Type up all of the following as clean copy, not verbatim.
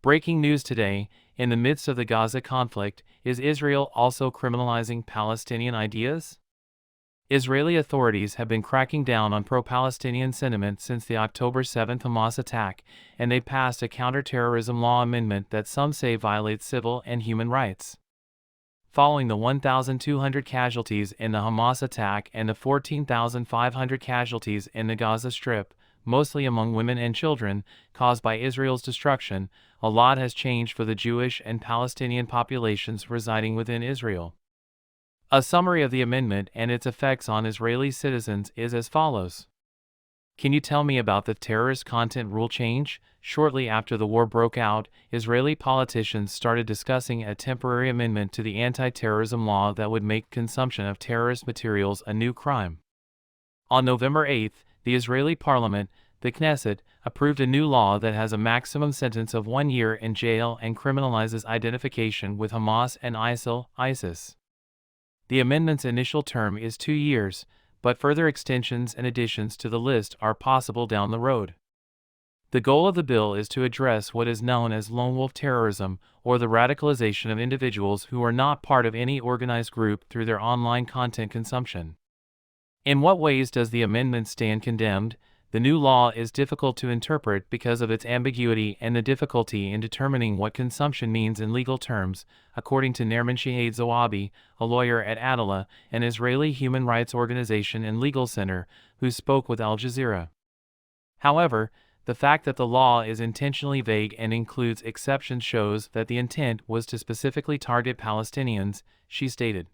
Breaking news today: in the midst of the Gaza conflict, is Israel also criminalizing Palestinian ideas? Israeli authorities have been cracking down on pro-Palestinian sentiment since the October 7 Hamas attack, and they passed a counterterrorism law amendment that some say violates civil and human rights. Following the 1,200 casualties in the Hamas attack and the 14,500 casualties in the Gaza Strip, mostly among women and children, caused by Israel's destruction, a lot has changed for the Jewish and Palestinian populations residing within Israel. A summary of the amendment and its effects on Israeli citizens is as follows. Can you tell me about the terrorist content rule change? Shortly after the war broke out, Israeli politicians started discussing a temporary amendment to the anti-terrorism law that would make consumption of terrorist materials a new crime. On November 8, the Israeli parliament, the Knesset, approved a new law that has a maximum sentence of 1 year in jail and criminalizes identification with Hamas and ISIS. The amendment's initial term is 2 years, but further extensions and additions to the list are possible down the road. The goal of the bill is to address what is known as lone wolf terrorism, or the radicalization of individuals who are not part of any organized group through their online content consumption. In what ways does the amendment stand condemned? The new law is difficult to interpret because of its ambiguity and the difficulty in determining what consumption means in legal terms, according to Nerman Shihad Zoabi, a lawyer at Adalah, an Israeli human rights organization and legal center, who spoke with Al Jazeera. However, the fact that the law is intentionally vague and includes exceptions shows that the intent was to specifically target Palestinians, she stated.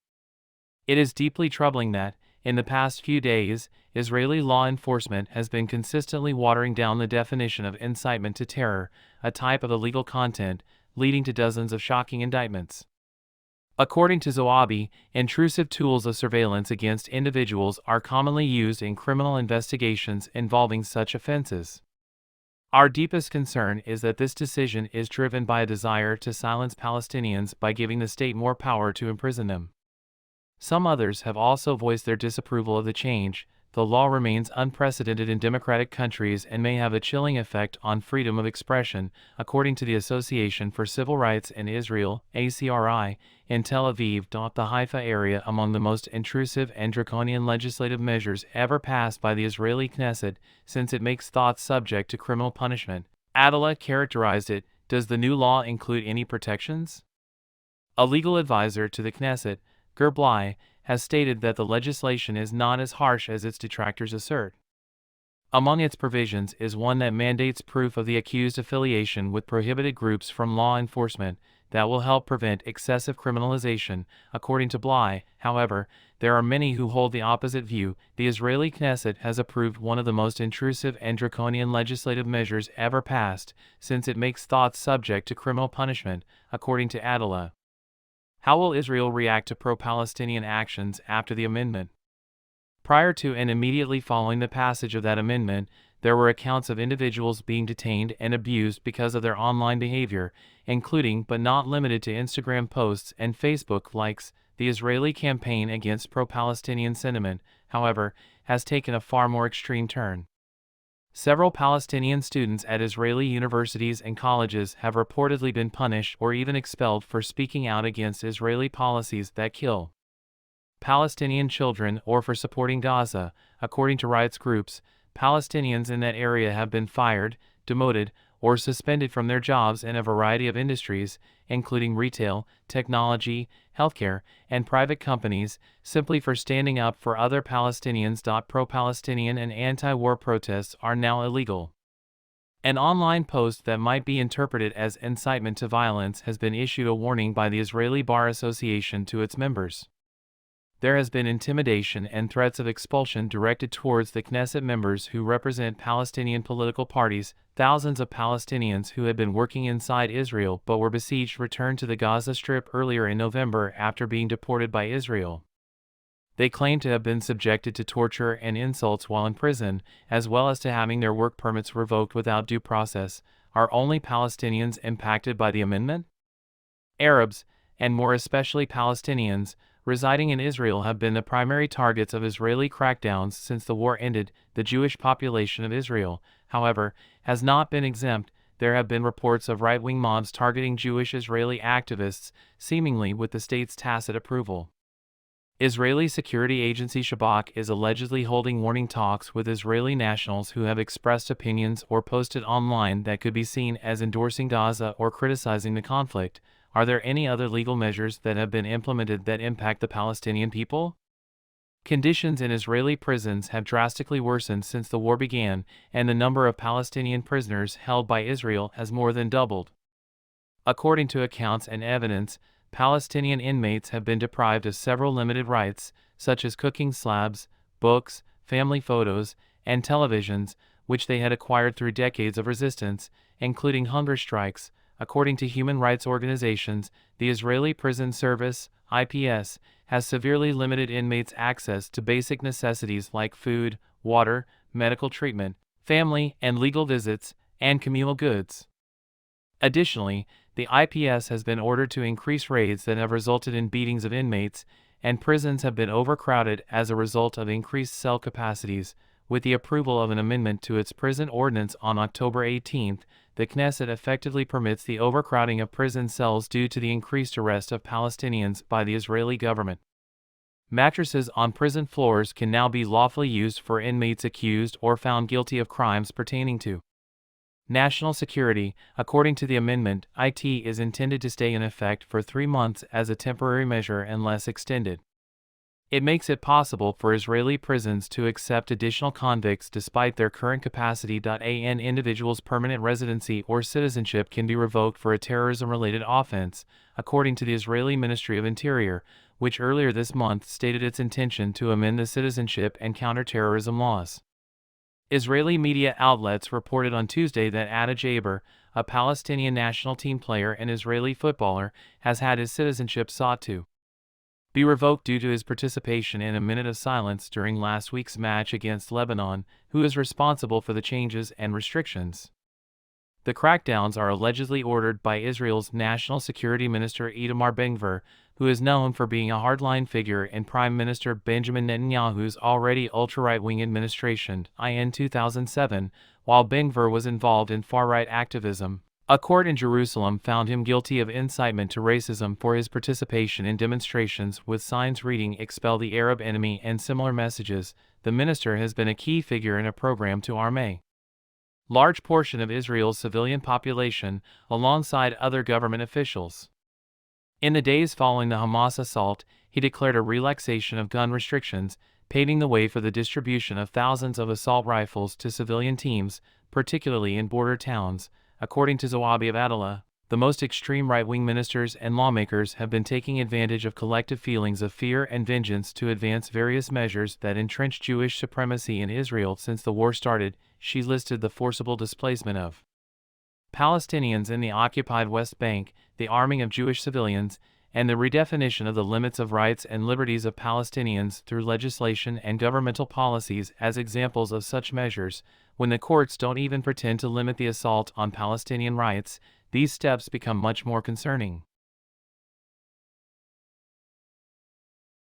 It is deeply troubling that, in the past few days, Israeli law enforcement has been consistently watering down the definition of incitement to terror, a type of illegal content, leading to dozens of shocking indictments. According to Zoabi, intrusive tools of surveillance against individuals are commonly used in criminal investigations involving such offenses. Our deepest concern is that this decision is driven by a desire to silence Palestinians by giving the state more power to imprison them. Some others have also voiced their disapproval of the change. The law remains unprecedented in democratic countries and may have a chilling effect on freedom of expression, according to the Association for Civil Rights in Israel, ACRI, in Tel Aviv. The Haifa area among the most intrusive and draconian legislative measures ever passed by the Israeli Knesset, since it makes thoughts subject to criminal punishment. Adalah characterized it. Does the new law include any protections? A legal advisor to the Knesset, Gerblai, has stated that the legislation is not as harsh as its detractors assert. Among its provisions is one that mandates proof of the accused affiliation with prohibited groups from law enforcement that will help prevent excessive criminalization, according to Blai. However, there are many who hold the opposite view. The Israeli Knesset has approved one of the most intrusive and draconian legislative measures ever passed, since it makes thoughts subject to criminal punishment, according to Adalah. How will Israel react to pro-Palestinian actions after the amendment? Prior to and immediately following the passage of that amendment, there were accounts of individuals being detained and abused because of their online behavior, including but not limited to Instagram posts and Facebook likes. The Israeli campaign against pro-Palestinian sentiment, however, has taken a far more extreme turn. Several Palestinian students at Israeli universities and colleges have reportedly been punished or even expelled for speaking out against Israeli policies that kill Palestinian children or for supporting Gaza. According to rights groups, Palestinians in that area have been fired, demoted, or suspended from their jobs in a variety of industries, including retail, technology, healthcare, and private companies, simply for standing up for other Palestinians. Pro-Palestinian and anti-war protests are now illegal. An online post that might be interpreted as incitement to violence has been issued a warning by the Israeli Bar Association to its members. There has been intimidation and threats of expulsion directed towards the Knesset members who represent Palestinian political parties. Thousands of Palestinians who had been working inside Israel but were besieged returned to the Gaza Strip earlier in November after being deported by Israel. They claim to have been subjected to torture and insults while in prison, as well as to having their work permits revoked without due process. Are only Palestinians impacted by the amendment? Arabs, and more especially Palestinians, residing in Israel have been the primary targets of Israeli crackdowns since the war ended. The Jewish population of Israel, however, has not been exempt. there have been reports of right-wing mobs targeting Jewish Israeli activists, seemingly with the state's tacit approval. Israeli security agency Shabak is allegedly holding warning talks with Israeli nationals who have expressed opinions or posted online that could be seen as endorsing Gaza or criticizing the conflict. Are there any other legal measures that have been implemented that impact the Palestinian people? Conditions in Israeli prisons have drastically worsened since the war began, and the number of Palestinian prisoners held by Israel has more than doubled. According to accounts and evidence, Palestinian inmates have been deprived of several limited rights, such as cooking slabs, books, family photos, and televisions, which they had acquired through decades of resistance, including hunger strikes. According to human rights organizations, the Israeli Prison Service, IPS, has severely limited inmates' access to basic necessities like food, water, medical treatment, family and legal visits, and communal goods. Additionally, the IPS has been ordered to increase raids that have resulted in beatings of inmates, and prisons have been overcrowded as a result of increased cell capacities. With the approval of an amendment to its prison ordinance on October 18, the Knesset effectively permits the overcrowding of prison cells due to the increased arrest of Palestinians by the Israeli government. Mattresses on prison floors can now be lawfully used for inmates accused or found guilty of crimes pertaining to national security. According to the amendment, it is intended to stay in effect for 3 months as a temporary measure unless extended. It makes it possible for Israeli prisons to accept additional convicts despite their current capacity. An individual's permanent residency or citizenship can be revoked for a terrorism-related offense, according to the Israeli Ministry of Interior, which earlier this month stated its intention to amend the citizenship and counterterrorism laws. Israeli media outlets reported on Tuesday that Ada Jaber, a Palestinian national team player and Israeli footballer, has had his citizenship sought to be revoked due to his participation in a minute of silence during last week's match against Lebanon, who is responsible for the changes and restrictions. The crackdowns are allegedly ordered by Israel's National Security Minister Itamar Ben-Gvir, who is known for being a hardline figure in Prime Minister Benjamin Netanyahu's already ultra-right-wing administration. In 2007, while Ben-Gvir was involved in far-right activism, a court in Jerusalem found him guilty of incitement to racism for his participation in demonstrations with signs reading "Expel the Arab enemy" and similar messages. The minister has been a key figure in a program to arm a large portion of Israel's civilian population, alongside other government officials. In the days following the Hamas assault, he declared a relaxation of gun restrictions, paving the way for the distribution of thousands of assault rifles to civilian teams, particularly in border towns. According to Zoabi of Adala, the most extreme right-wing ministers and lawmakers have been taking advantage of collective feelings of fear and vengeance to advance various measures that entrench Jewish supremacy in Israel since the war started. She listed the forcible displacement of Palestinians in the occupied West Bank, the arming of Jewish civilians, and the redefinition of the limits of rights and liberties of Palestinians through legislation and governmental policies as examples of such measures. When the courts don't even pretend to limit the assault on Palestinian rights, these steps become much more concerning.